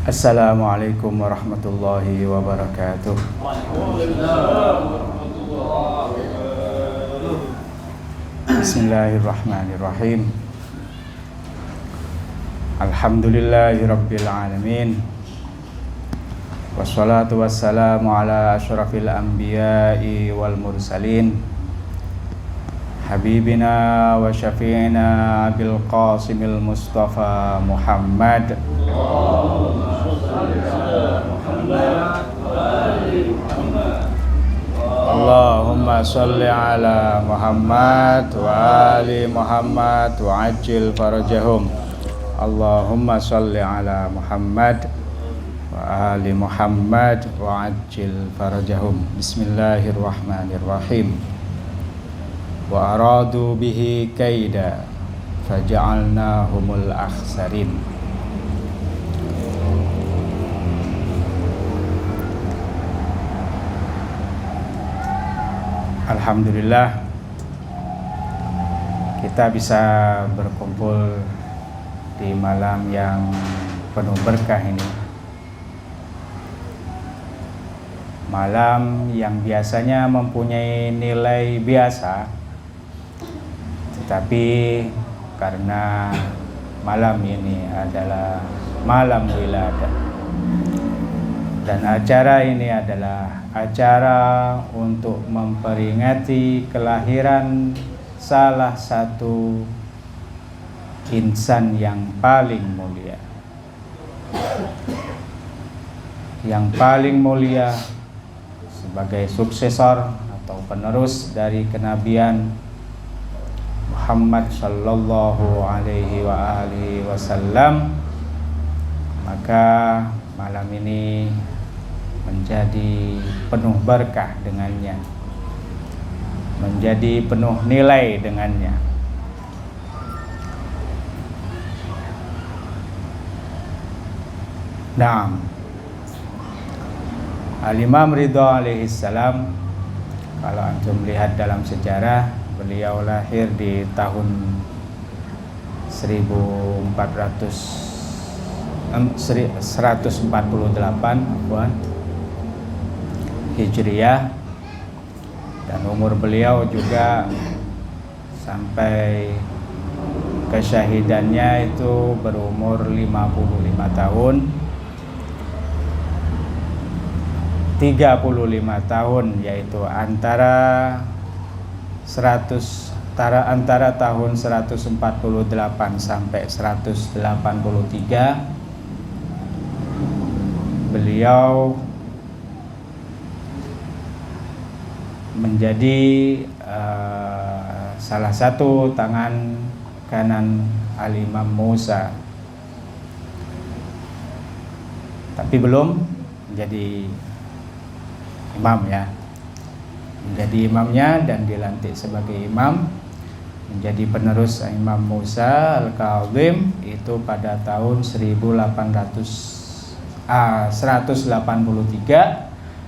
Assalamualaikum warahmatullahi wabarakatuh. Bismillahirrahmanirrahim. Alhamdulillahi rabbil alamin. Wassalatu wassalamu ala asyrafil anbiya'i wal mursalin. Habibina wa syafi'ina bil qasimil mustafa Muhammad. Allahumma salli ala Muhammad wa ali Muhammad wa ajil farajahum. Allahumma salli ala Muhammad wa ali Muhammad wa ajil farajahum. Bismillahirrahmanirrahim. Wa aradu bihi kaida faja'alnahumul akhsarin. Alhamdulillah kita bisa berkumpul di malam yang penuh berkah ini. Malam yang biasanya mempunyai nilai biasa, tetapi karena malam ini adalah malam wiladah dan acara ini adalah acara untuk memperingati kelahiran salah satu insan yang paling mulia. Yang paling mulia sebagai suksesor atau penerus dari kenabian Muhammad sallallahu alaihi wa alihi wasallam. Maka malam ini menjadi penuh berkah dengannya, menjadi penuh nilai dengannya. Naam, Al-Imam Ridha alaihi salam, kalau antum lihat dalam sejarah, beliau lahir di tahun 148 Hijriah, dan umur beliau juga sampai kesyahidannya itu berumur 55 tahun, 35 tahun, yaitu antara tahun 148 sampai 183 beliau menjadi salah satu tangan kanan Al-Imam Musa, tapi belum menjadi imam ya, menjadi imamnya dan dilantik sebagai imam, menjadi penerus Imam Musa Al-Kazim itu pada tahun 183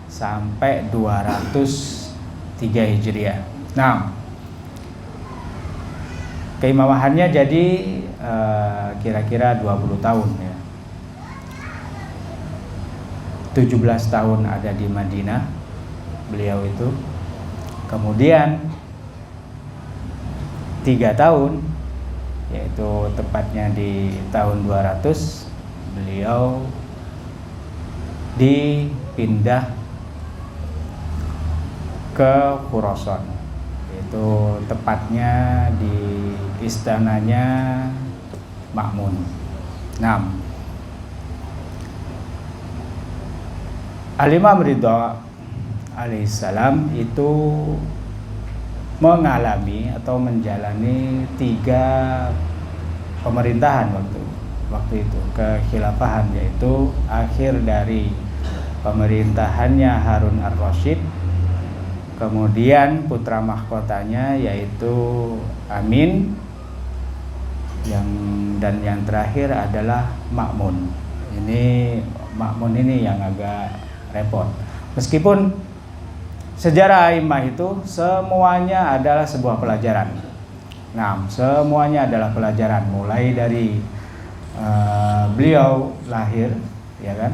sampai 203 Hijriah. Nah, keimamahannya jadi kira-kira 20 tahun ya. 17 tahun ada di Madinah beliau itu. Kemudian 3 tahun, yaitu tepatnya di tahun 200, beliau dipindah ke Khurasan, yaitu tepatnya di istananya Ma'mun. Nah, Al-Imam Ridha alaihissalam itu mengalami atau menjalani 3 pemerintahan waktu itu, kekhilafahan, yaitu akhir dari pemerintahannya Harun ar-Rasyid, kemudian putra mahkotanya yaitu Amin, dan yang terakhir adalah Ma'mun. Ini Ma'mun ini yang agak repot. Meskipun sejarah A'immah itu semuanya adalah sebuah pelajaran. Nah, semuanya adalah pelajaran, mulai dari beliau lahir ya kan?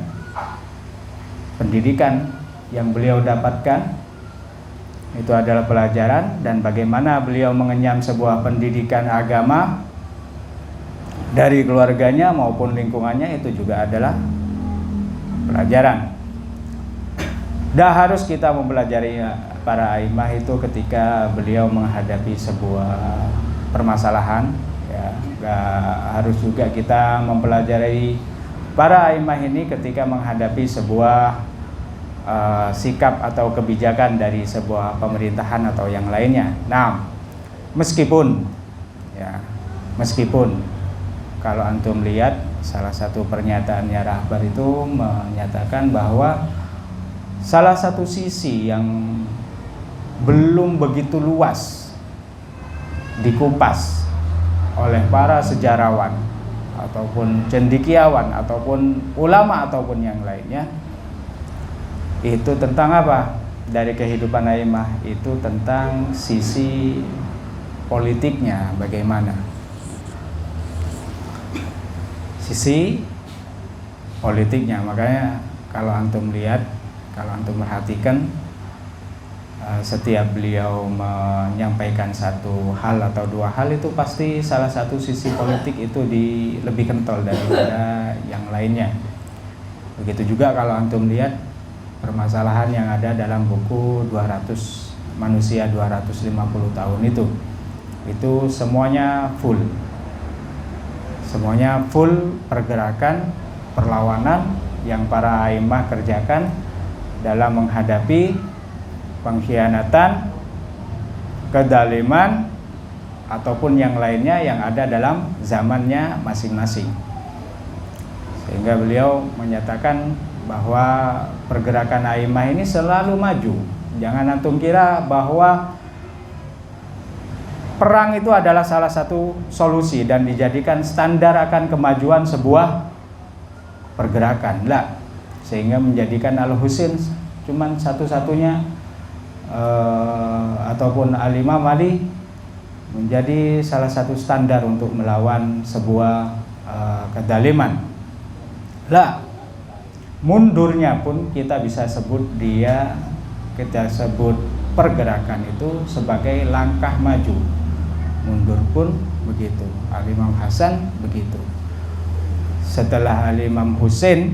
Pendidikan yang beliau dapatkan itu adalah pelajaran, dan bagaimana beliau mengenyam sebuah pendidikan agama dari keluarganya maupun lingkungannya, itu juga adalah pelajaran. Dan harus kita mempelajari para a'immah itu ketika beliau menghadapi sebuah permasalahan, ya. Harus juga kita mempelajari para a'immah ini ketika menghadapi sebuah sikap atau kebijakan dari sebuah pemerintahan atau yang lainnya. Nah, meskipun kalau antum lihat salah satu pernyataannya Rahbar itu menyatakan bahwa salah satu sisi yang belum begitu luas dikupas oleh para sejarawan ataupun cendekiawan ataupun ulama ataupun yang lainnya, itu tentang apa? Dari kehidupan a'immah itu tentang sisi politiknya bagaimana. Sisi politiknya, makanya kalau antum lihat, kalau antum perhatikan, setiap beliau menyampaikan satu hal atau dua hal itu pasti salah satu sisi politik itu lebih kental daripada yang lainnya. Begitu juga kalau antum lihat permasalahan yang ada dalam buku 200 manusia 250 tahun itu semuanya full pergerakan perlawanan yang para a'immah kerjakan dalam menghadapi pengkhianatan, kedaliman ataupun yang lainnya yang ada dalam zamannya masing-masing. Sehingga beliau menyatakan bahwa pergerakan a'immah ini selalu maju. Jangan antum kira bahwa perang itu adalah salah satu solusi dan dijadikan standar akan kemajuan sebuah pergerakan. Lah, sehingga menjadikan Al-Husain cuman satu-satunya ataupun Al-Imam Ali menjadi salah satu standar untuk melawan sebuah kedaliman. Lah, mundurnya pun kita sebut pergerakan itu sebagai langkah maju. Mundur pun begitu. Al-Imam Hasan begitu. Setelah Al-Imam Husain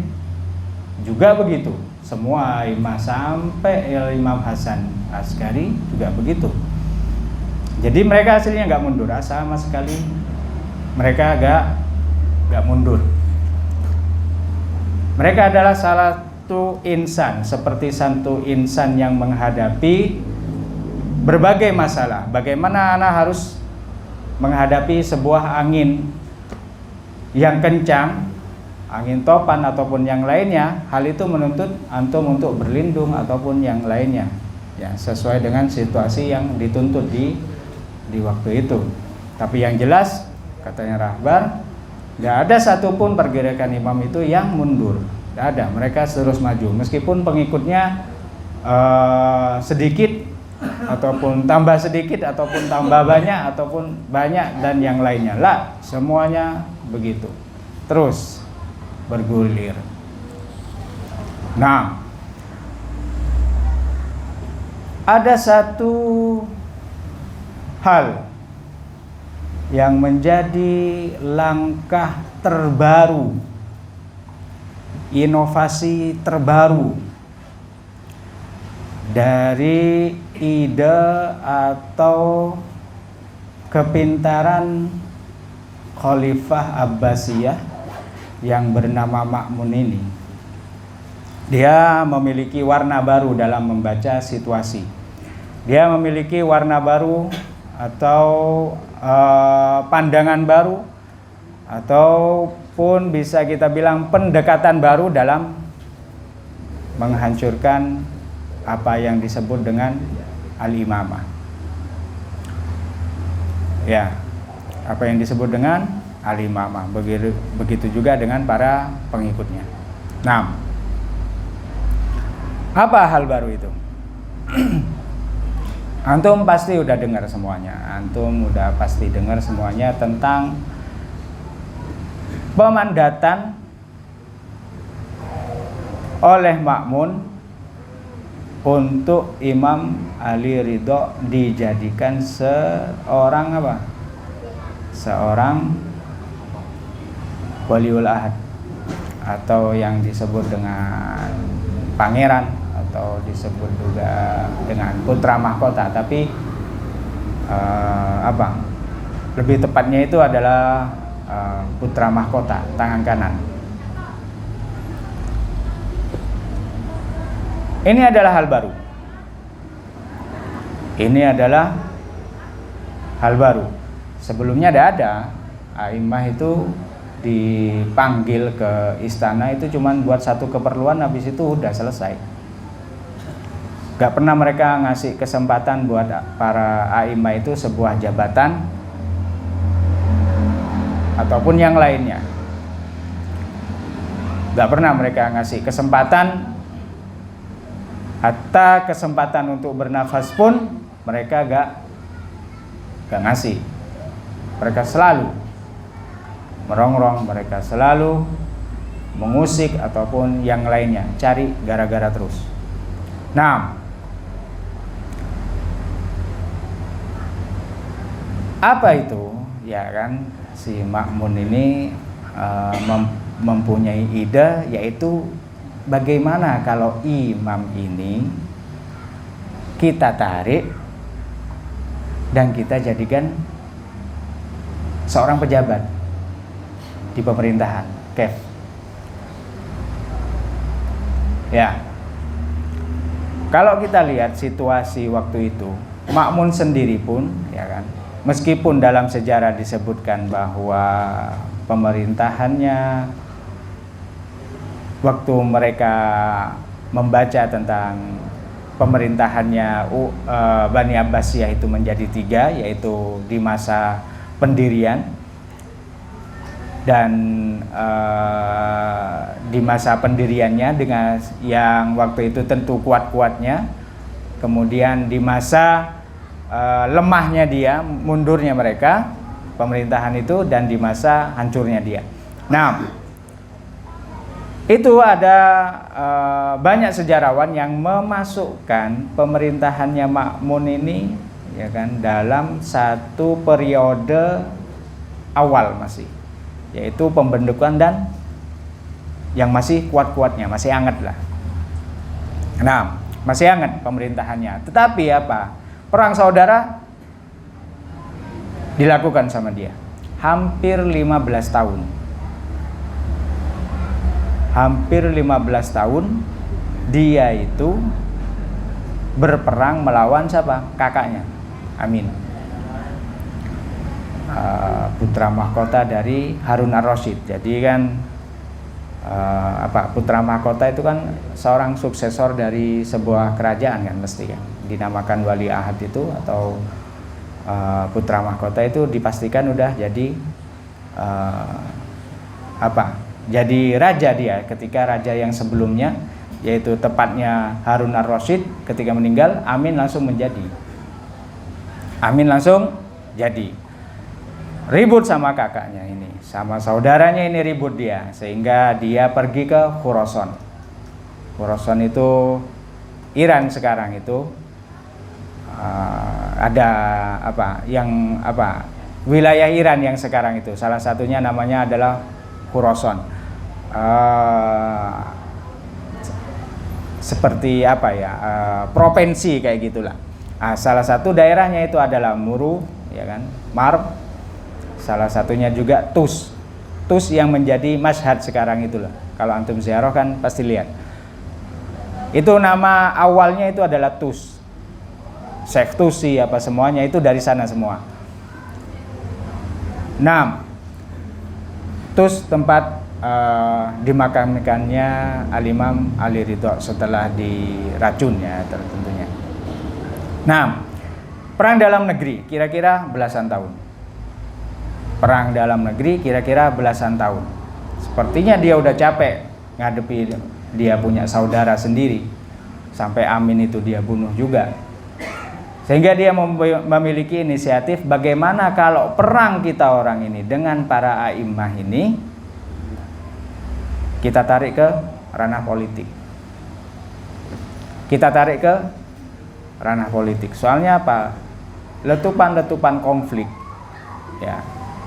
juga begitu. Semua imam sampai Al-Imam Hasan Askari juga begitu. Jadi mereka aslinya nggak mundur, sama sekali mereka nggak mundur. Mereka adalah satu insan, seperti satu insan yang menghadapi berbagai masalah. Bagaimana anak harus menghadapi sebuah angin yang kencang, angin topan ataupun yang lainnya, hal itu menuntut antum untuk berlindung ataupun yang lainnya, ya, sesuai dengan situasi yang dituntut di waktu itu. Tapi yang jelas, katanya Rahbar, tidak ada satupun pergerakan imam itu yang mundur. Tidak ada, mereka terus maju. Meskipun pengikutnya sedikit, ataupun tambah sedikit, ataupun tambah banyak, ataupun banyak dan yang lainnya. Lah, semuanya begitu. Terus bergulir. Nah, ada satu hal yang menjadi langkah terbaru, inovasi terbaru dari ide atau kepintaran Khalifah Abbasiyah yang bernama Ma'mun ini. Dia memiliki warna baru dalam membaca situasi. Dia memiliki warna baru atau pandangan baru, ataupun bisa kita bilang pendekatan baru dalam menghancurkan apa yang disebut dengan al-imamah. Ya, apa yang disebut dengan al-imamah. Begitu juga dengan para pengikutnya. Nah, apa hal baru itu? Antum pasti udah dengar semuanya. Antum udah pasti dengar semuanya tentang pemandatan oleh Ma'mun untuk Imam Ali Ridho dijadikan seorang apa? Seorang waliul ahad, atau yang disebut dengan pangeran, atau disebut juga dengan putra mahkota. Tapi lebih tepatnya itu adalah putra mahkota, tangan kanan. Ini adalah hal baru. Ini adalah hal baru. Sebelumnya ada a'immah itu dipanggil ke istana itu cuman buat satu keperluan, habis itu udah selesai. Gak pernah mereka ngasih kesempatan buat para a'immah itu sebuah jabatan ataupun yang lainnya. Gak pernah mereka ngasih kesempatan, hatta kesempatan untuk bernafas pun mereka gak ngasih. Mereka selalu merongrong, mereka selalu mengusik ataupun yang lainnya, cari gara-gara terus. Nah, apa itu? Ya kan, si Ma'mun ini mempunyai ide, yaitu bagaimana kalau imam ini kita tarik dan kita jadikan seorang pejabat di pemerintahan, Kef. Ya, kalau kita lihat situasi waktu itu, Ma'mun sendiri pun, ya kan, meskipun dalam sejarah disebutkan bahwa pemerintahannya waktu mereka membaca tentang pemerintahannya Bani Abbasiyah itu menjadi 3, yaitu di masa pendirian dan di masa pendiriannya dengan yang waktu itu tentu kuat-kuatnya, kemudian di masa lemahnya dia, mundurnya mereka pemerintahan itu, dan di masa hancurnya dia. Nah, itu ada banyak sejarawan yang memasukkan pemerintahannya Ma'mun ini, ya kan, dalam satu periode awal masih, yaitu pembentukan dan yang masih kuat-kuatnya, masih hangat lah. Nah, masih hangat pemerintahannya. Tetapi apa? Perang saudara dilakukan sama dia. Hampir 15 tahun. Hampir 15 tahun dia itu berperang melawan siapa? Kakaknya, Amin. Putra mahkota dari Harun ar-Rasyid. Jadi kan putra mahkota itu kan seorang suksesor dari sebuah kerajaan kan, mesti kan dinamakan wali ahad itu, atau putra mahkota itu dipastikan udah jadi jadi raja dia ketika raja yang sebelumnya, yaitu tepatnya Harun ar-Rasyid, ketika meninggal Amin langsung jadi ribut sama kakaknya ini, sama saudaranya ini ribut dia, sehingga dia pergi ke Khurasan. Khurasan itu Iran sekarang itu, ada wilayah Iran yang sekarang itu, salah satunya namanya adalah Khurasan. Seperti provinsi kayak gitulah. Salah satu daerahnya itu adalah Muru, ya kan, Marb. Salah satunya juga Tus yang menjadi Mashhad sekarang itulah. Kalau antum ziarah kan pasti lihat. Itu nama awalnya itu adalah Tus. Syekh Tusi semuanya itu dari sana semua. Nah, Tus tempat dimakamkannya Al-Imam Ali Ridho setelah diracun, ya tentunya. Nah, perang dalam negeri kira-kira belasan tahun. Perang dalam negeri kira-kira belasan tahun. Sepertinya dia udah capek ngadepi dia punya saudara sendiri, sampai Amin itu dia bunuh juga. Sehingga dia memiliki inisiatif, bagaimana kalau perang kita orang ini dengan para a'immah ini kita tarik ke ranah politik. kita tarik ke ranah politik. Soalnya apa? Letupan-letupan konflik, ya,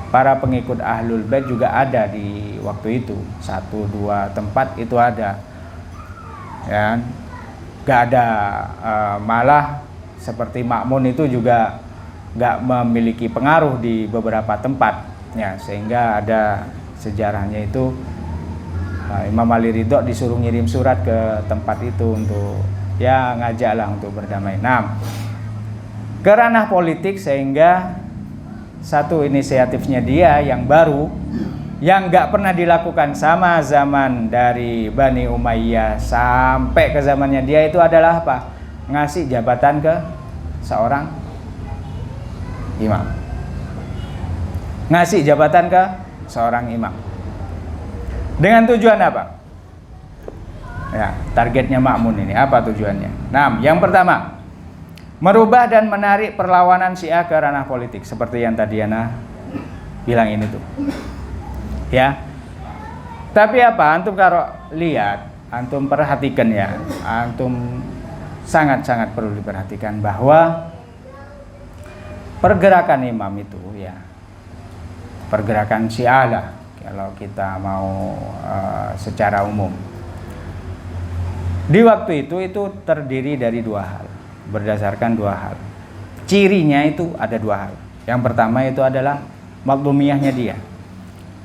para pengikut Ahlul Bait juga ada di waktu itu. 1-2 tempat itu ada, ya. Gak ada, malah seperti Ma'mun itu juga gak memiliki pengaruh di beberapa tempat, ya, sehingga ada sejarahnya itu Imam Ali Ridho disuruh ngirim surat ke tempat itu untuk ya ngajaklah untuk berdamai. Nah, ke ranah politik, sehingga satu inisiatifnya dia yang baru, yang gak pernah dilakukan sama zaman dari Bani Umayyah sampai ke zamannya dia, itu adalah apa? Ngasih jabatan ke seorang imam. Ngasih jabatan ke seorang imam. Dengan tujuan apa? Ya, targetnya Ma'mun ini apa tujuannya? Nah, yang pertama, merubah dan menarik perlawanan Syiah ke ranah politik, seperti yang tadi Ana bilang ini tuh. Ya. Tapi apa? Antum kalau lihat, antum perhatikan ya, antum sangat-sangat perlu diperhatikan bahwa pergerakan imam itu, ya, pergerakan Syiah lah kalau kita mau secara umum. Di waktu itu terdiri dari 2 hal, berdasarkan 2 hal. Cirinya itu ada 2 hal. Yang pertama itu adalah matlumiyahnya dia.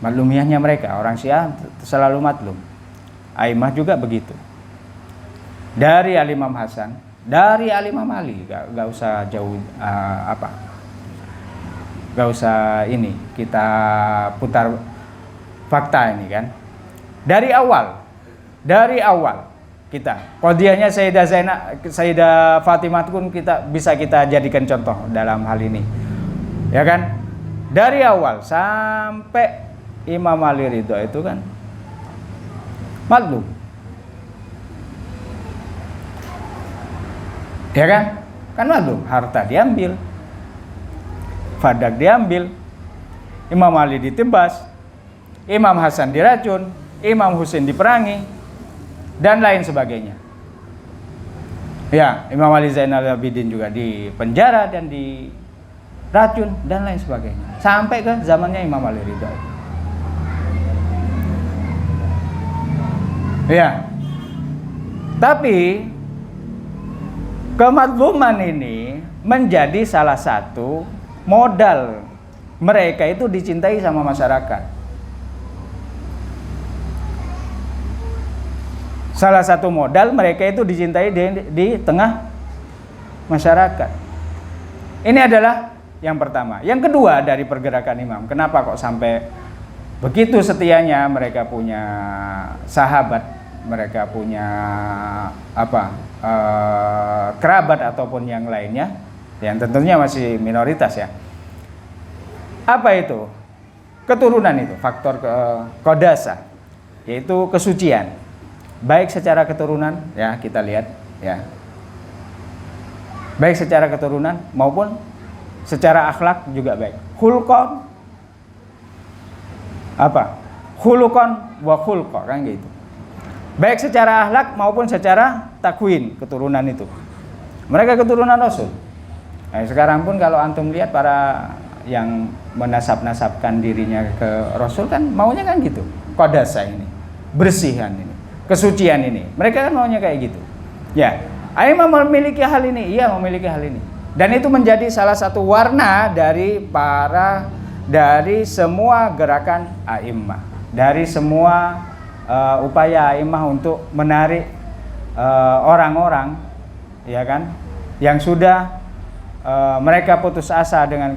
Matlumiyahnya mereka, orang Syiah selalu matlum. Aimah juga begitu. Dari Al-Imam Hasan, dari Al-Imam Ali, gak usah jauh gak usah ini kita putar fakta ini kan. Dari awal kita qadhiyahnya Sayyidah Fatimah pun bisa kita jadikan contoh dalam hal ini, ya kan. Dari awal sampai Imam Ali Ridho itu kan matlum, ya kan matlum. Harta diambil, fadak diambil, Imam Ali ditebas, Imam Hasan diracun, Imam Husain diperangi, dan lain sebagainya. Ya, Imam Ali Zainal Abidin juga dipenjara dan diracun dan lain sebagainya. Sampai ke zamannya Imam Ali Ridho. Ya. Tapi kematluman ini menjadi salah satu modal mereka itu dicintai sama masyarakat. Salah satu modal mereka itu dicintai di tengah masyarakat. Ini adalah yang pertama. Yang kedua dari pergerakan imam. Kenapa kok sampai begitu setianya mereka punya sahabat, mereka punya kerabat ataupun yang lainnya, yang tentunya masih minoritas ya. Apa itu? Keturunan itu, faktor qadasah, yaitu kesucian. Baik secara keturunan, ya kita lihat ya. Baik secara keturunan maupun secara akhlak juga baik. Khulqan khulukon wa khulqa, kan gitu. Baik secara akhlak maupun secara takwin, keturunan itu. Mereka keturunan Rasul. Nah, sekarang pun kalau antum lihat para yang menasab-nasabkan dirinya ke Rasul kan maunya kan gitu. Qadasah ini, bersihan ini, kesucian ini. Mereka kan maunya kayak gitu. Ya, Aimah memiliki hal ini, iya memiliki hal ini. Dan itu menjadi salah satu warna dari semua gerakan Aimah, dari semua upaya Aimah untuk menarik orang-orang, ya kan, yang sudah mereka putus asa dengan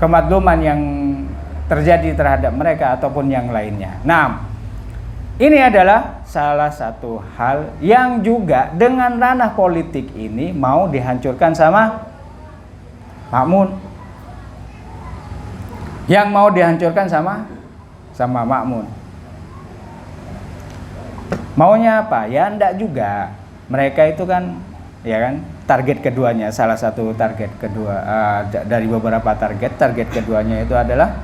kemadluman yang terjadi terhadap mereka ataupun yang lainnya. Nah, ini adalah salah satu hal yang juga dengan ranah politik ini mau dihancurkan sama Ma'mun. Yang mau dihancurkan sama Ma'mun. Maunya apa? Ya enggak juga. Mereka itu kan, ya kan, target keduanya, salah satu target kedua dari beberapa target keduanya itu adalah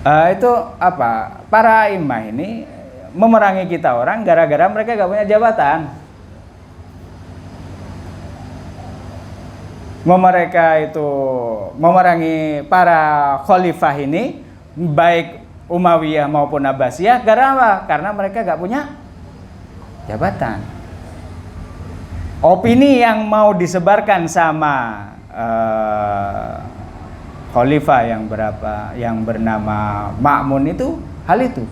Itu apa? Para imam ini memerangi kita orang gara-gara mereka gak punya jabatan. Mereka itu memerangi para khalifah ini, baik Umayyah maupun Abbasiyah, karena apa? Karena mereka gak punya jabatan. Opini yang mau disebarkan sama khalifah yang bernama Ma'mun itu hal itu.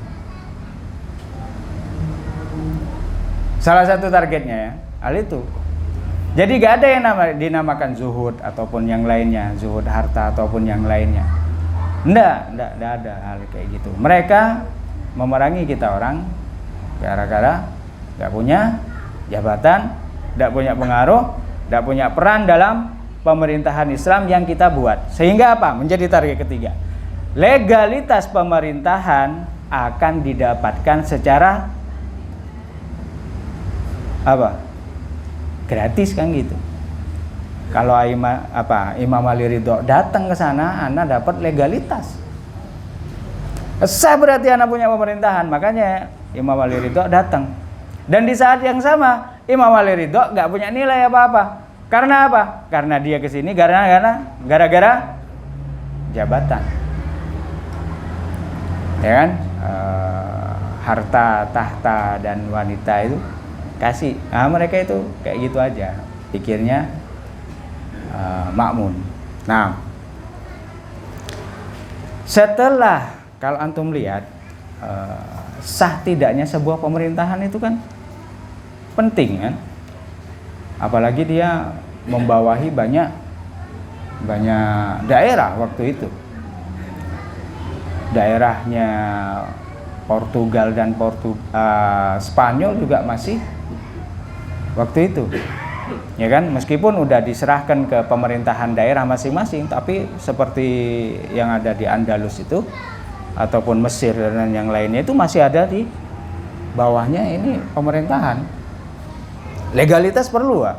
Salah satu targetnya ya, hal itu. Jadi gak ada yang dinamakan zuhud ataupun yang lainnya, zuhud harta ataupun yang lainnya. Enggak ada hal kayak gitu. Mereka memerangi kita orang gara-gara gak punya jabatan, gak punya pengaruh, gak punya peran dalam pemerintahan Islam yang kita buat. Sehingga apa? Menjadi target ketiga. Legalitas pemerintahan akan didapatkan secara apa? Gratis kan gitu. Kalau Imam Ali Ridho datang ke sana, Anda dapat legalitas. Sah berarti Anda punya pemerintahan. Makanya Imam Ali Ridho datang. Dan di saat yang sama Imam Ali Ridho nggak punya nilai apa-apa. Karena apa? Karena dia kesini gara-gara jabatan. Ya kan? Harta, tahta dan wanita itu kasih. Nah, mereka itu kayak gitu aja pikirnya, Ma'mun. Nah, setelah kalau antum lihat sah tidaknya sebuah pemerintahan itu kan penting kan, apalagi dia membawahi banyak daerah waktu itu. Daerahnya Portugal dan Spanyol juga masih waktu itu, ya kan, meskipun udah diserahkan ke pemerintahan daerah masing-masing, tapi seperti yang ada di Andalus itu ataupun Mesir dan yang lainnya itu masih ada di bawahnya ini pemerintahan. Legalitas perlu, Pak.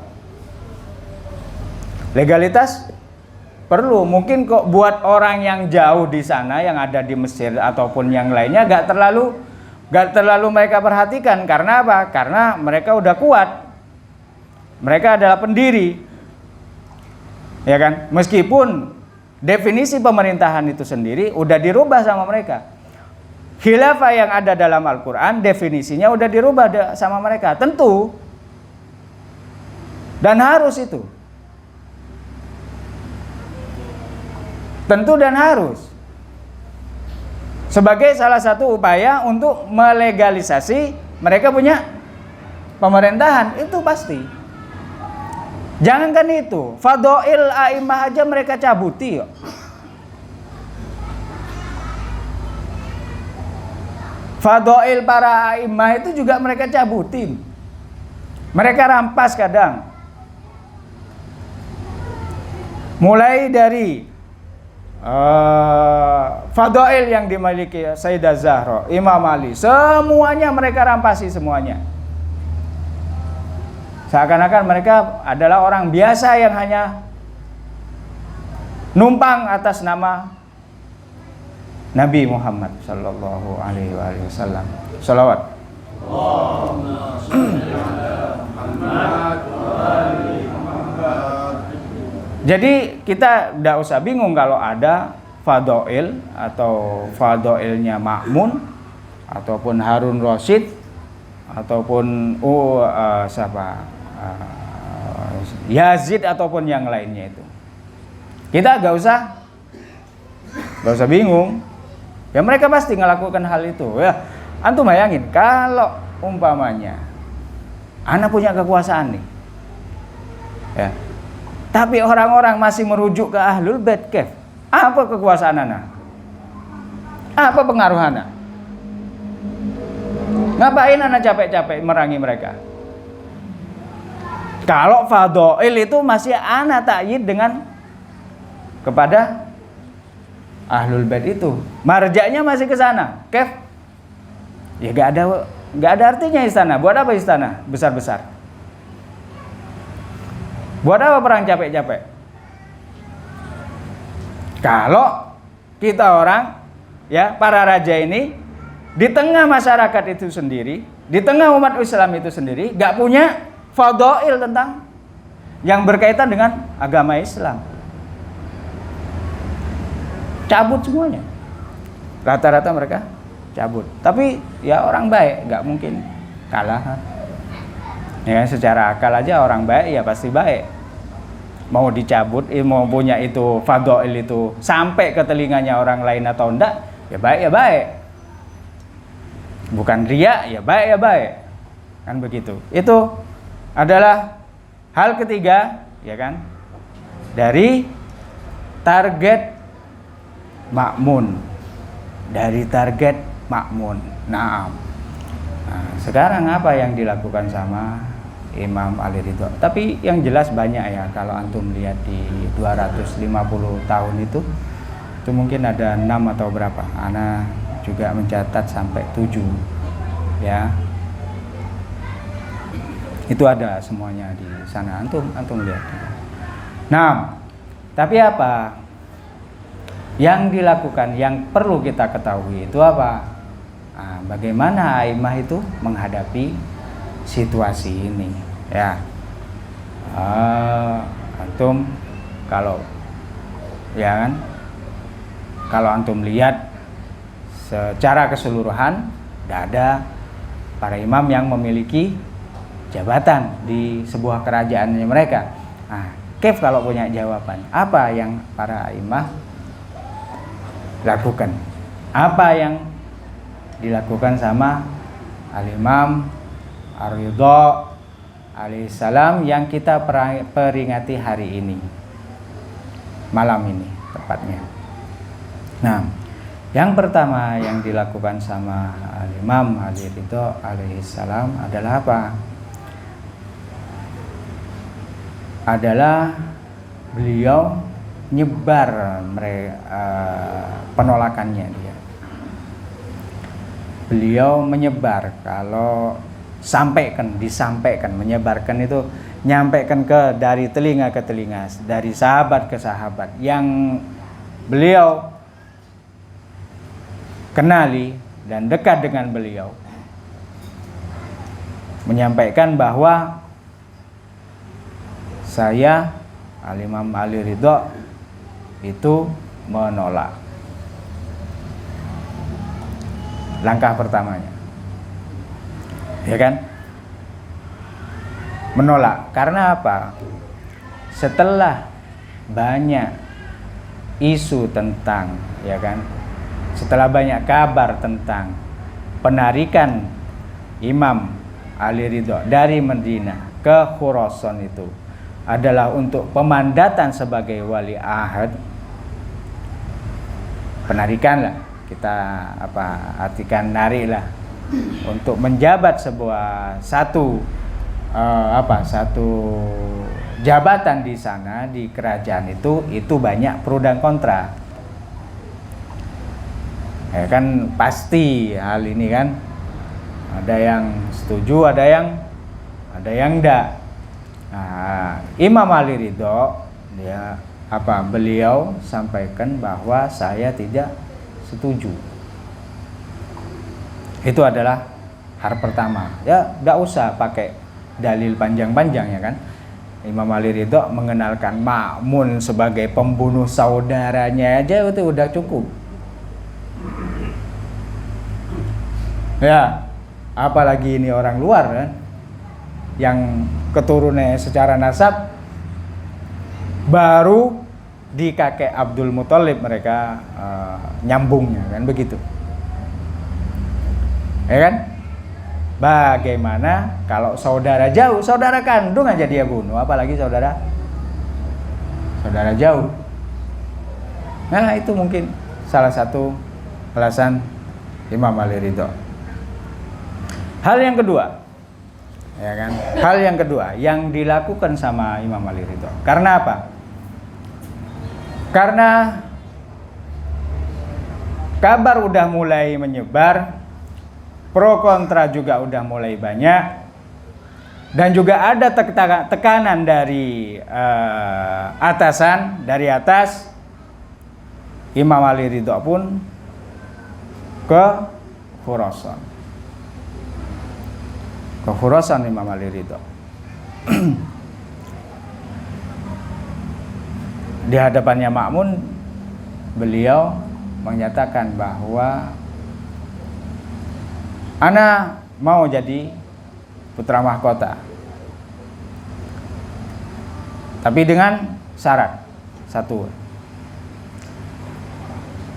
Legalitas perlu. Mungkin kok buat orang yang jauh di sana, yang ada di Mesir ataupun yang lainnya, gak terlalu mereka perhatikan. Karena apa? Karena mereka udah kuat. Mereka adalah pendiri, ya kan? Meskipun definisi pemerintahan itu sendiri udah dirubah sama mereka. Khilafah yang ada dalam Al-Quran definisinya udah dirubah sama mereka, tentu. Dan harus itu. Tentu dan harus. Sebagai salah satu upaya untuk melegalisasi mereka punya pemerintahan, itu pasti. Jangankan itu, fadhail a'imah aja mereka cabuti yuk. Fadhail para a'imah itu juga mereka cabutin. Mereka rampas kadang. Mulai dari fadhail yang dimiliki Sayyidah Zahra, Imam Ali, semuanya mereka rampasi semuanya. Seakan-akan mereka adalah orang biasa yang hanya numpang atas nama Nabi Muhammad sallallahu alaihi wasallam. Shalawat. Jadi kita tidak usah bingung kalau ada fadhail atau fadhailnya Ma'mun ataupun Harun Rasyid ataupun Yazid ataupun yang lainnya itu. Kita gak usah bingung. Ya mereka pasti melakukan hal itu. Ya, antum bayangin kalau umpamanya anak punya kekuasaan nih. Ya. Tapi orang-orang masih merujuk ke Ahlul Bait, kef. Apa kekuasaan anak? Apa pengaruh anak? Ngapain anak capek-capek merangi mereka? Kalau fadhail itu masih anak takyid dengan kepada Ahlul Bait itu. Marjanya masih ke sana. Kef. Ya gak ada artinya istana. Buat apa istana besar-besar? Buat apa perang capek-capek? Kalau kita orang ya para raja ini di tengah masyarakat itu sendiri, di tengah umat Islam itu sendiri, gak punya fadhail tentang yang berkaitan dengan agama Islam. Cabut semuanya. Rata-rata mereka cabut. Tapi ya orang baik, gak mungkin kalah. Ya, secara akal aja orang baik ya pasti baik. Mau dicabut, mau punya itu fadhail itu sampai ke telinganya orang lain atau enggak, ya baik ya baik. Bukan riya, ya baik ya baik. Kan begitu. Itu adalah hal ketiga, ya kan? Dari target makmun. Dari target makmun. Nah, sekarang apa yang dilakukan sama Imam Ali Ridho? Tapi yang jelas banyak ya, kalau antum lihat di 250 tahun itu mungkin ada 6 atau berapa. Ana juga mencatat sampai 7 ya. Itu ada semuanya di sana, antum lihat. Nah, tapi apa yang dilakukan, yang perlu kita ketahui itu apa? Nah, bagaimana aimah itu menghadapi situasi ini ya. Antum kalau ya kan, kalau antum lihat secara keseluruhan tidak ada para imam yang memiliki jabatan di sebuah kerajaannya mereka. Nah, Kef kalau punya jawaban, apa yang para imam lakukan? Apa yang dilakukan sama Al-Imam Ar-Ridho alaihissalam yang kita peringati hari ini, malam ini tepatnya. Nah, yang pertama yang dilakukan sama Al-Imam Ali Ridho alaihissalam adalah apa? Adalah beliau nyebar penolakannya dia. Beliau menyebar, kalau disampaikan, menyebarkan itu nyampaikan dari telinga ke telinga, dari sahabat ke sahabat yang beliau kenali dan dekat dengan beliau, menyampaikan bahwa saya Al-Imam Ali Ridho itu menolak. Langkah pertamanya, ya kan, menolak. Karena apa? Setelah banyak isu tentang, ya kan, setelah banyak kabar tentang penarikan Imam Ali Ridho dari Madinah ke Khurasan itu adalah untuk pemandatan sebagai wali ahad, penarikan lah, kita artikan narik lah, untuk menjabat satu jabatan di sana di kerajaan itu banyak pro dan kontra. Ya kan, pasti hal ini kan ada yang setuju, ada yang enggak. Nah, Imam Ali Ridho beliau sampaikan bahwa saya tidak setuju. Itu adalah hal pertama. Ya, enggak usah pakai dalil panjang-panjang, ya kan. Imam Ali Ridho mengenalkan Ma'mun sebagai pembunuh saudaranya aja itu udah cukup. Ya, apalagi ini orang luar kan, yang keturunannya secara nasab baru di kakek Abdul Muthalib mereka nyambungnya kan begitu. Ya kan? Bagaimana kalau saudara jauh, saudara kandung aja dia bunuh, apalagi saudara jauh. Nah, itu mungkin salah satu alasan Imam Ali Ridho. Hal yang kedua, ya kan? Hal yang kedua yang dilakukan sama Imam Ali Ridho. Karena apa? Karena kabar udah mulai menyebar, pro kontra juga udah mulai banyak, dan juga ada tekanan dari atasan, dari atas. Imam Ali Ridho pun ke Khurasan. Ke Khurasan Imam Ali Ridho. Di hadapannya Ma'mun, beliau menyatakan bahwa ana mau jadi putra mahkota, tapi dengan syarat satu,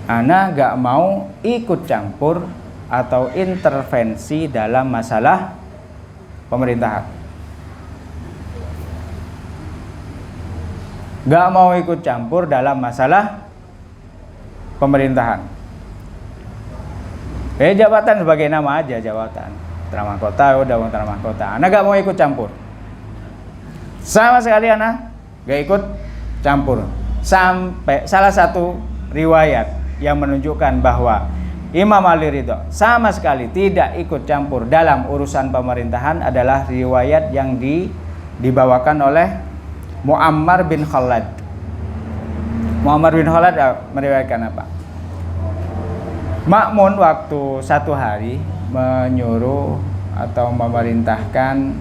ana gak mau ikut campur atau intervensi dalam masalah pemerintahan. Gak mau ikut campur dalam masalah pemerintahan. Jabatan sebagai nama aja, jabatan putra mahkota, udah putra mahkota. Ana gak mau ikut campur, sama sekali ana gak ikut campur. Sampai salah satu riwayat yang menunjukkan bahwa Imam Ali Ridho sama sekali tidak ikut campur dalam urusan pemerintahan adalah riwayat yang dibawakan oleh Muammar bin Khalad. Muammar bin Khalad meriwayatkan apa? Ma'mun waktu satu hari menyuruh atau memerintahkan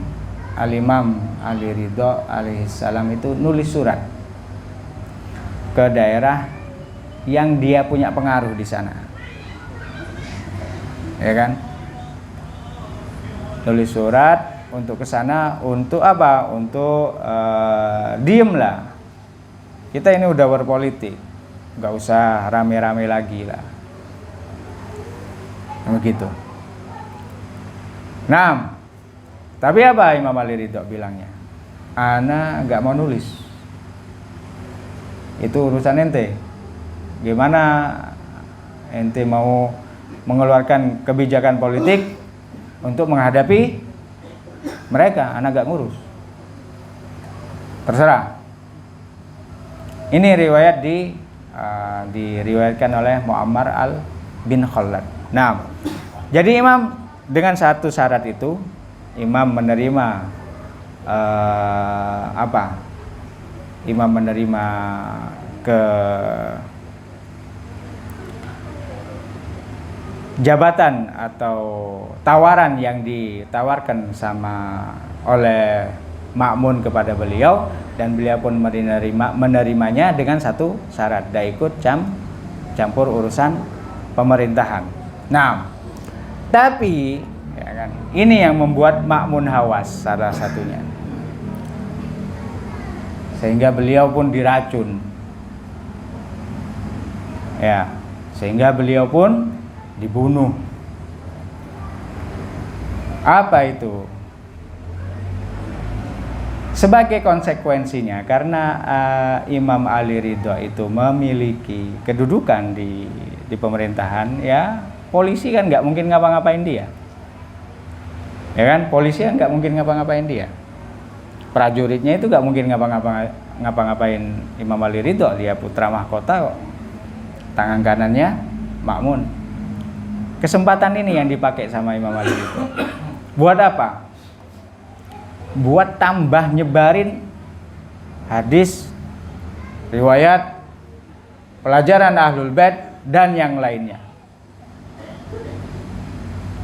Al-Imam Ali Ridho alaihissalam itu nulis surat ke daerah yang dia punya pengaruh di sana, ya kan? Nulis surat untuk ke sana untuk apa? Untuk diem lah. Kita ini udah berpolitik, nggak usah rame-rame lagi lah. Begitu. Nah, tapi apa Imam Ali Ridho bilangnya? Ana nggak mau nulis. Itu urusan ente. Gimana ente mau mengeluarkan kebijakan politik untuk menghadapi mereka? Ana gak ngurus. Terserah. Ini riwayat diriwayatkan oleh Muammar bin Khalad. Nah, jadi Imam dengan satu syarat itu, Imam menerima Imam menerima ke jabatan atau tawaran yang ditawarkan oleh Ma'mun kepada beliau, dan beliau pun menerimanya dengan satu syarat, tidak ikut campur urusan pemerintahan. Nah, tapi ya kan, ini yang membuat Ma'mun hawas salah satunya, sehingga beliau pun diracun. Ya, sehingga beliau pun dibunuh. Apa itu? Sebagai konsekuensinya, karena Imam Ali Ridho itu memiliki kedudukan di pemerintahan, ya polisi kan nggak mungkin ngapa-ngapain dia, ya kan? Polisi kan nggak mungkin ngapa-ngapain dia. Prajuritnya itu nggak mungkin ngapa-ngapain Imam Ali Ridho. Dia putra mahkota kok, tangan kanannya Ma'mun. Kesempatan ini yang dipakai sama Imam Ali Ridho. Buat apa? Buat tambah nyebarin hadis, riwayat, pelajaran Ahlul Bait dan yang lainnya.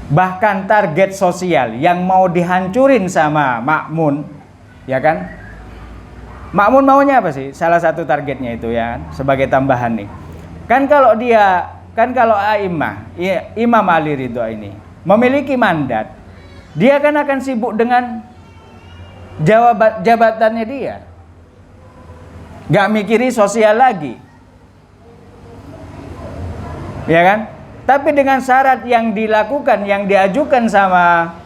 Bahkan target sosial yang mau dihancurin sama Ma'mun, ya kan? Ma'mun maunya apa sih? Salah satu targetnya itu ya, sebagai tambahan nih. Kan kalau Imam Ali Ridho ini memiliki mandat, dia kan akan sibuk dengan jabatannya dia, gak mikiri sosial lagi, ya kan? Tapi dengan syarat yang dilakukan, yang diajukan sama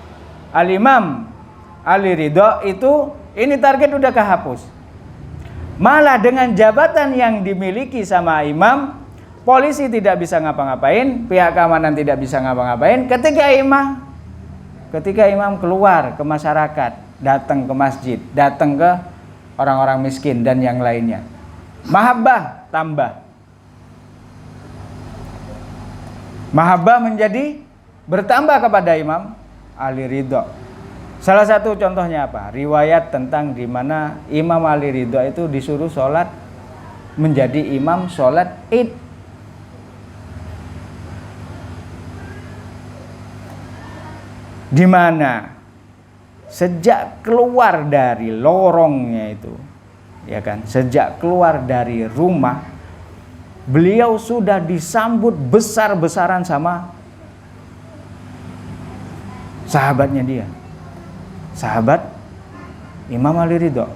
Al-Imam Ali Ridho itu, ini target udah kehapus. Malah dengan jabatan yang dimiliki sama imam, polisi tidak bisa ngapa-ngapain, pihak keamanan tidak bisa ngapa-ngapain. Ketika imam keluar ke masyarakat, datang ke masjid, datang ke orang-orang miskin dan yang lainnya, mahabbah tambah. Mahabbah menjadi bertambah kepada Imam Ali Ridho. Salah satu contohnya apa? Riwayat tentang di mana Imam Ali Ridho itu disuruh sholat, menjadi imam sholat Id. di mana sejak keluar dari lorongnya itu, ya kan, sejak keluar dari rumah, beliau sudah disambut besar-besaran sama sahabatnya dia, sahabat Imam Ali Ridho,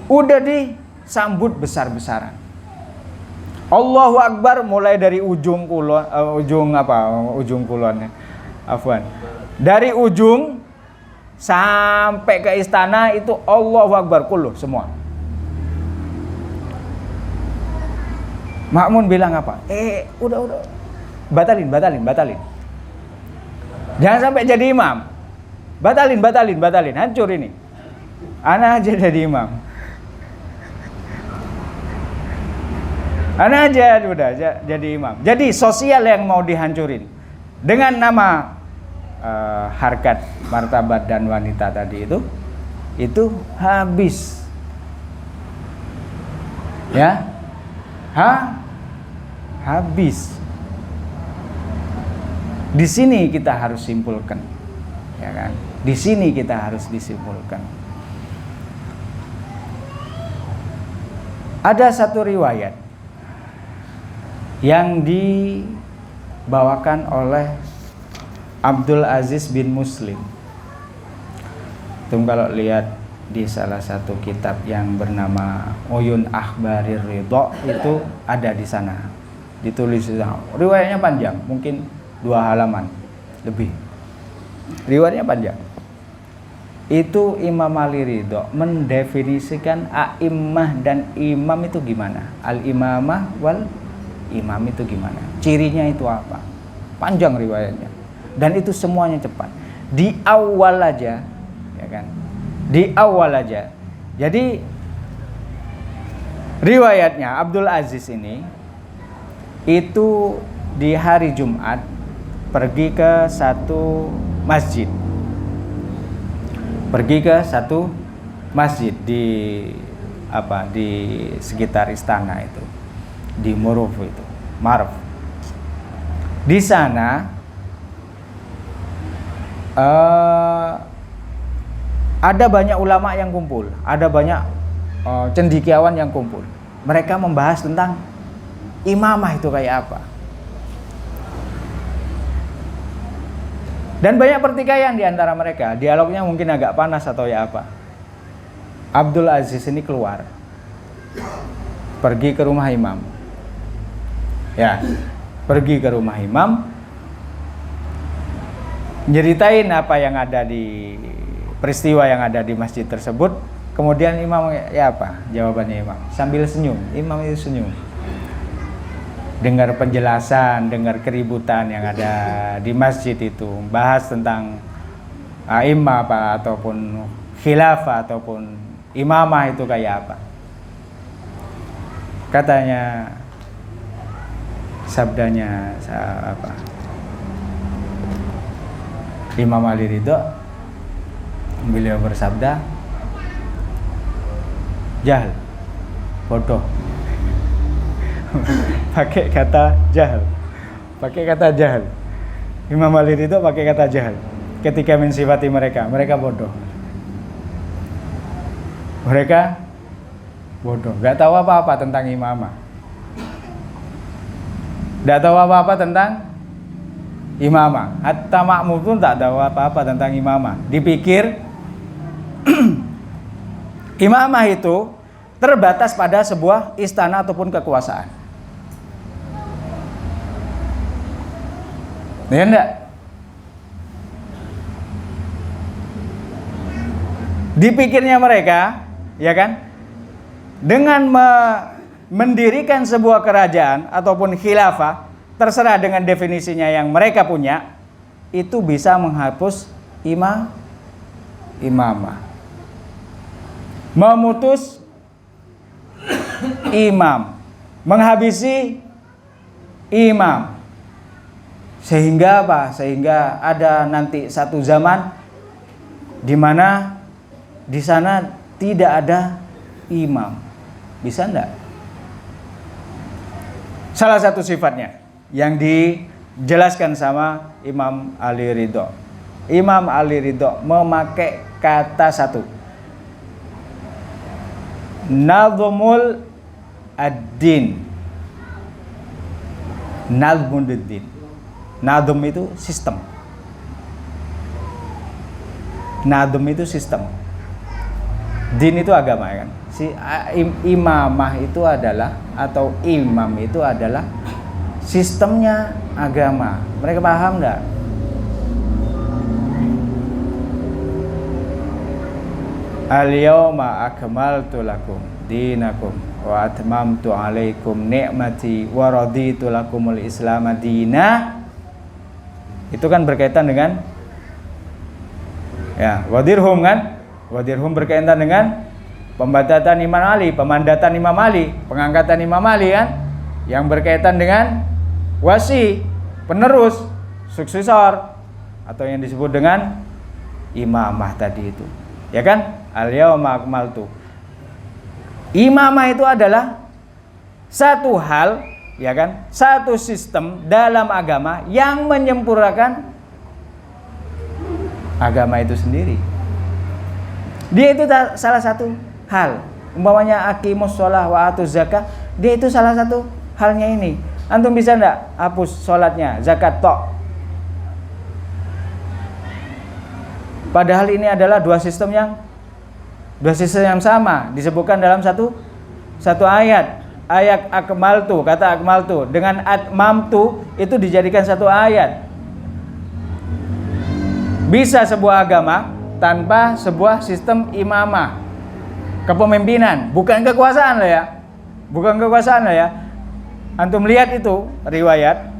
udah disambut besar-besaran. Allahu Akbar mulai dari ujung kulon, dari ujung sampai ke istana itu Allahu Akbar kullu semua. Makmun bilang apa? Udah, batalin. Jangan sampai jadi imam. Batalin, hancur ini. Ana aja jadi imam. Ana aja udah jadi imam. Jadi sosial yang mau dihancurin dengan nama harkat, martabat dan wanita tadi itu habis. Ya. Habis. Di sini kita harus simpulkan. Ya kan? Di sini kita harus disimpulkan. Ada satu riwayat yang dibawakan oleh Abdul Aziz bin Muslim. Kalau lihat di salah satu kitab yang bernama Uyun Akhbarir Ridho itu ada di sana. Ditulis riwayatnya panjang, mungkin 2 halaman lebih. Riwayatnya panjang. Itu Imam Ali Ridho mendefinisikan a'immah dan imam itu gimana, al-imamah wal imam itu gimana, cirinya itu apa, panjang riwayatnya, dan itu semuanya cepat di awal aja, ya kan, di awal aja. Jadi riwayatnya Abdul Aziz ini itu di hari Jumat pergi ke satu masjid. Di sekitar istana itu, di Maruf. Di sana ada banyak ulama yang kumpul, ada banyak cendekiawan yang kumpul. Mereka membahas tentang imamah itu kayak apa. Dan banyak pertikaian di antara mereka. Dialognya mungkin agak panas atau ya apa. Abdul Aziz ini keluar, pergi ke rumah imam. Ya, pergi ke rumah imam, nyeritain apa yang ada di peristiwa yang ada di masjid tersebut. Kemudian imam, ya apa jawabannya imam? Sambil senyum, imam itu senyum. Dengar penjelasan, dengar keributan yang ada di masjid itu, bahas tentang a'immah apa ataupun khilafah ataupun imamah itu kayak apa. Katanya, sabdanya Imam Ali Ridho, beliau bersabda, jahil, bodoh. Pakai kata jahil. Imam Ali Ridho pakai kata jahil ketika mensifati mereka bodoh. Mereka bodoh, gak tahu apa-apa tentang imamah. Hatta makmum pun tak tahu apa-apa tentang imamah. Dipikir imamah itu terbatas pada sebuah istana ataupun kekuasaan. Ya enggak? Dipikirnya mereka, ya kan, dengan mendirikan sebuah kerajaan ataupun khilafah, terserah dengan definisinya yang mereka punya, itu bisa menghapus imamah, memutus imam, menghabisi imam. Sehingga apa? Sehingga ada nanti satu zaman di mana di sana tidak ada imam. Bisa enggak? Salah satu sifatnya yang dijelaskan sama Imam Ali Ridho. Imam Ali Ridho memakai kata satu, nazmul ad-din. Nazmul ad-din. Nazm itu sistem. Nazm itu sistem. Din itu agama kan. Si imamah itu adalah, atau imam itu adalah sistemnya agama. Mereka paham enggak? Al-yawma akmaltu lakum dinakum wa atmamtu alaikum ni'mati wa raditu lakumul islam dina. Itu kan berkaitan dengan ya, wadirhum kan? Wadirhum berkaitan dengan pembacaan Imam Ali, pemandatan Imam Ali, pengangkatan Imam Ali kan? Yang berkaitan dengan wasi, penerus, suksesor, atau yang disebut dengan imamah tadi itu. Ya kan? Al-yawma akmaltu. Imamah itu adalah satu hal, ya kan? Satu sistem dalam agama yang menyempurnakan agama itu sendiri. Dia itu salah satu hal. Umpamanya aqimus shalah wa atuz zakah, dia itu salah satu halnya ini. Antum bisa enggak hapus sholatnya, zakat tok? Padahal ini adalah dua sistem yang sama, disebutkan dalam satu ayat. Ayat akmaltu, kata akmaltu dengan atmamtu itu dijadikan satu ayat. Bisa sebuah agama tanpa sebuah sistem imamah, kepemimpinan, bukan kekuasaan lah ya. Bukan kekuasaan lah ya. Antum lihat itu riwayat,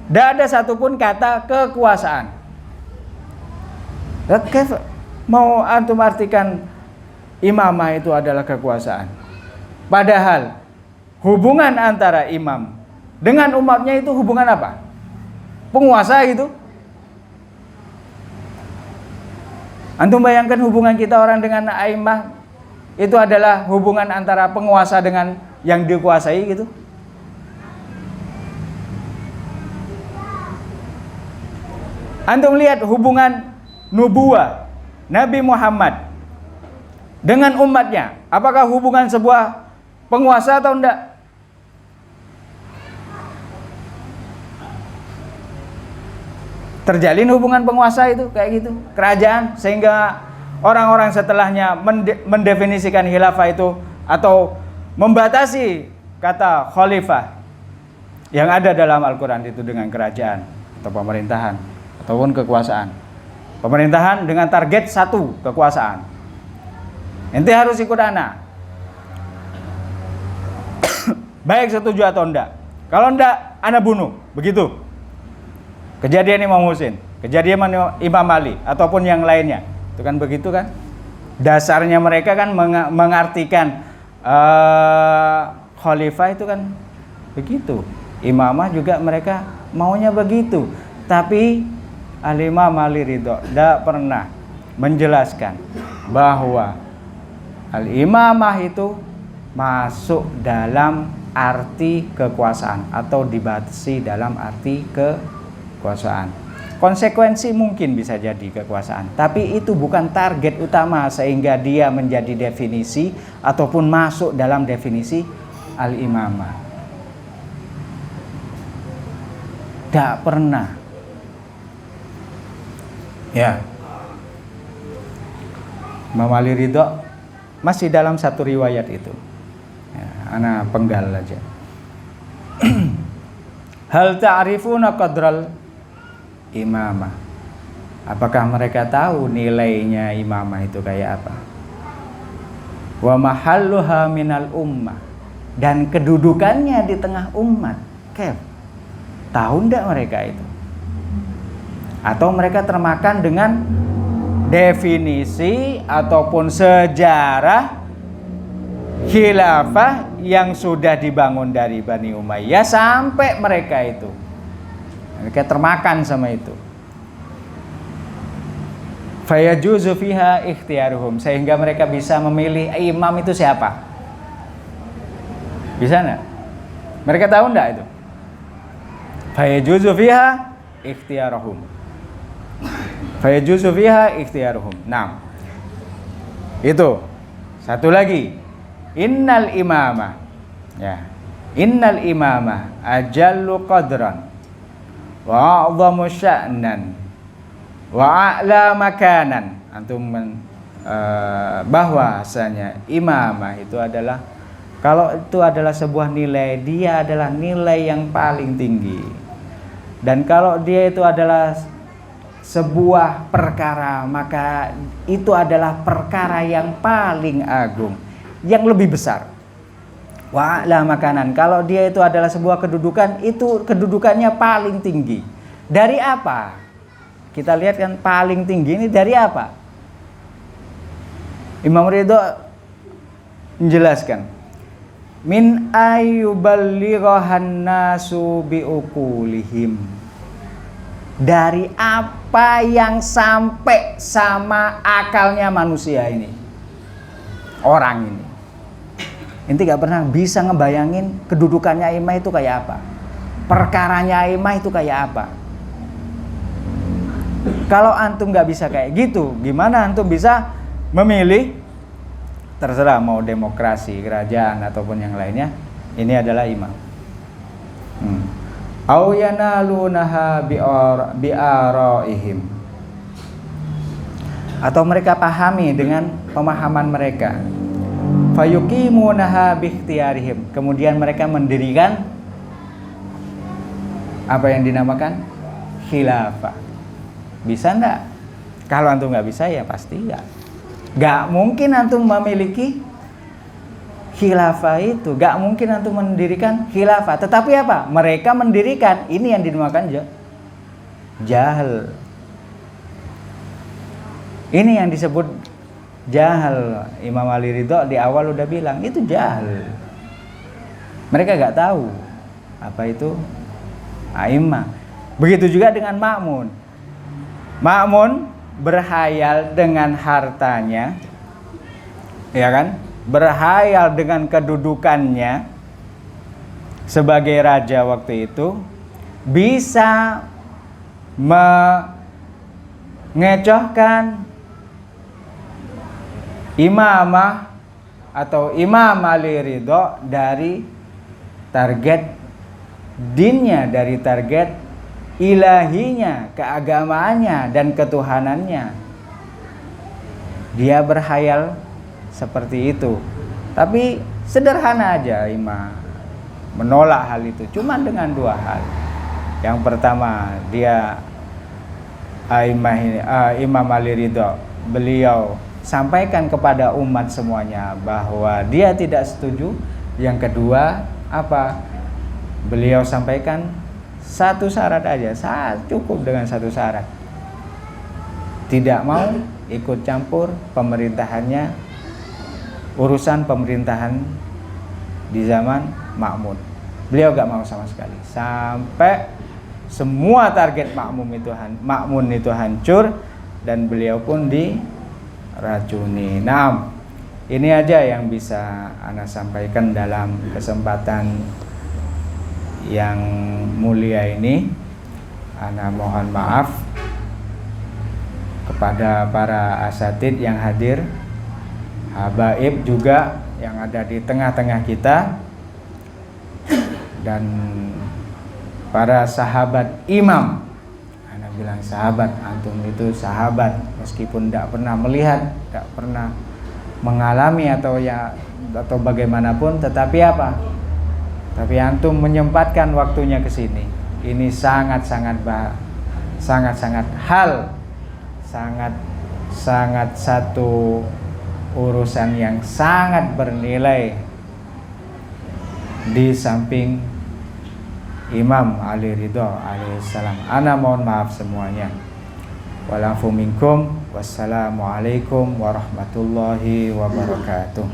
tidak ada satupun kata kekuasaan. Mau antum artikan imamah itu adalah kekuasaan. Padahal hubungan antara imam dengan umatnya itu hubungan apa? Penguasa gitu. Antum bayangkan hubungan kita orang dengan aimah itu adalah hubungan antara penguasa dengan yang dikuasai gitu. Antum lihat hubungan nubuwah Nabi Muhammad dengan umatnya, apakah hubungan sebuah penguasa atau enggak? Terjalin hubungan penguasa itu kayak gitu, kerajaan, sehingga orang-orang setelahnya mendefinisikan khilafah itu atau membatasi kata khalifah yang ada dalam Al-Quran itu dengan kerajaan atau pemerintahan ataupun kekuasaan. Pemerintahan dengan target satu, kekuasaan. Ente harus ikut anak. Baik setuju atau enggak. Kalau enggak, anak bunuh. Begitu. Kejadian Imam Husain, kejadian Imam Ali ataupun yang lainnya. Itu kan begitu kan? Dasarnya mereka kan mengartikan khalifah itu kan begitu. Imamah juga mereka maunya begitu. Tapi Al-Imam Ali Ridho tidak pernah menjelaskan bahwa al-imamah itu masuk dalam arti kekuasaan atau dibatasi dalam arti kekuasaan. Konsekuensi mungkin bisa jadi kekuasaan, tapi itu bukan target utama sehingga dia menjadi definisi ataupun masuk dalam definisi al-imamah. Tidak pernah. Ya, Imam Ali Ridho masih dalam satu riwayat itu. Ya, ana penggal aja. Hal ta'rifuna qadral imamah. Apakah mereka tahu nilainya imamah itu kayak apa? Wa mahalluha minal ummah, dan kedudukannya di tengah umat. Tahu enggak mereka itu? Atau mereka termakan dengan definisi ataupun sejarah khilafah yang sudah dibangun dari Bani Umayyah sampai mereka itu. Mereka termakan sama itu. Fayajuzu fiha ikhtiaruhum, sehingga mereka bisa memilih imam itu siapa. Bisa enggak? Mereka tahu enggak itu? Fayajuzu fiha ikhtiaruhum. fayajuzu fiha ikhtiyaruhum. Nah, itu satu lagi, innal imama, ya, innal imama ajallu qadran wa a'zamu sya'nan wa a'la makanan. Antum bahwasanya imamah itu adalah, kalau itu adalah sebuah nilai, dia adalah nilai yang paling tinggi. Dan kalau dia itu adalah sebuah perkara, maka itu adalah perkara yang paling agung, yang lebih besar. Wa'ala makanan, kalau dia itu adalah sebuah kedudukan, itu kedudukannya paling tinggi. Dari apa? Kita lihat kan paling tinggi ini dari apa? Imam Ridho menjelaskan, min ayyuballighahan nasu biuqulihim, dari apa yang sampai sama akalnya manusia ini, orang ini. Inti gak pernah bisa ngebayangin kedudukannya imam itu kayak apa, perkaranya imam itu kayak apa. Kalau antum gak bisa kayak gitu, gimana antum bisa memilih? Terserah mau demokrasi, kerajaan ataupun yang lainnya, ini adalah imam. Au yanalunaha bi'araihim, atau mereka pahami dengan pemahaman mereka. Fayuqimunaha bikhtiyarihim, kemudian mereka mendirikan apa yang dinamakan khilafah. Bisa enggak? Kalau antum nggak bisa, ya pasti enggak. Nggak mungkin antum memiliki khilafah itu, nggak mungkin antum mendirikan khilafah. Tetapi apa? Mereka mendirikan, ini yang dinamakan jahal. Ini yang disebut jahal. Imam Ali Ridho di awal udah bilang itu jahal. Mereka nggak tahu apa itu a'immah. Begitu juga dengan makmun. Makmun berhayal dengan hartanya, ya kan? Berhayal dengan kedudukannya sebagai raja waktu itu, bisa mengecohkan imamah atau Imam Ali Ridho dari target dinnya, dari target ilahinya, keagamaannya dan ketuhanannya. Dia berhayal seperti itu. Tapi sederhana aja imam menolak hal itu, cuma dengan dua hal. Yang pertama, dia Imam Ali Ridho, beliau sampaikan kepada umat semuanya bahwa dia tidak setuju. Yang kedua, apa? Beliau sampaikan satu syarat aja, cukup dengan satu syarat. Tidak mau ikut campur pemerintahannya, urusan pemerintahan di zaman Ma'mun. Beliau gak mau sama sekali, sampai semua target Ma'mun itu hancur dan beliau pun diracuni. Nah, ini aja yang bisa ana sampaikan dalam kesempatan yang mulia ini. Ana mohon maaf kepada para asatid yang hadir, habaib juga yang ada di tengah-tengah kita, dan para sahabat imam. Ana bilang sahabat, antum itu sahabat meskipun tidak pernah melihat, tidak pernah mengalami atau bagaimanapun, tetapi apa? Tapi antum menyempatkan waktunya ke sini. Ini sangat-sangat satu urusan yang sangat bernilai di samping Imam Ali Ridho alaihissalam. Ana mohon maaf semuanya. Walafu minkum. Wassalamualaikum warahmatullahi wabarakatuh.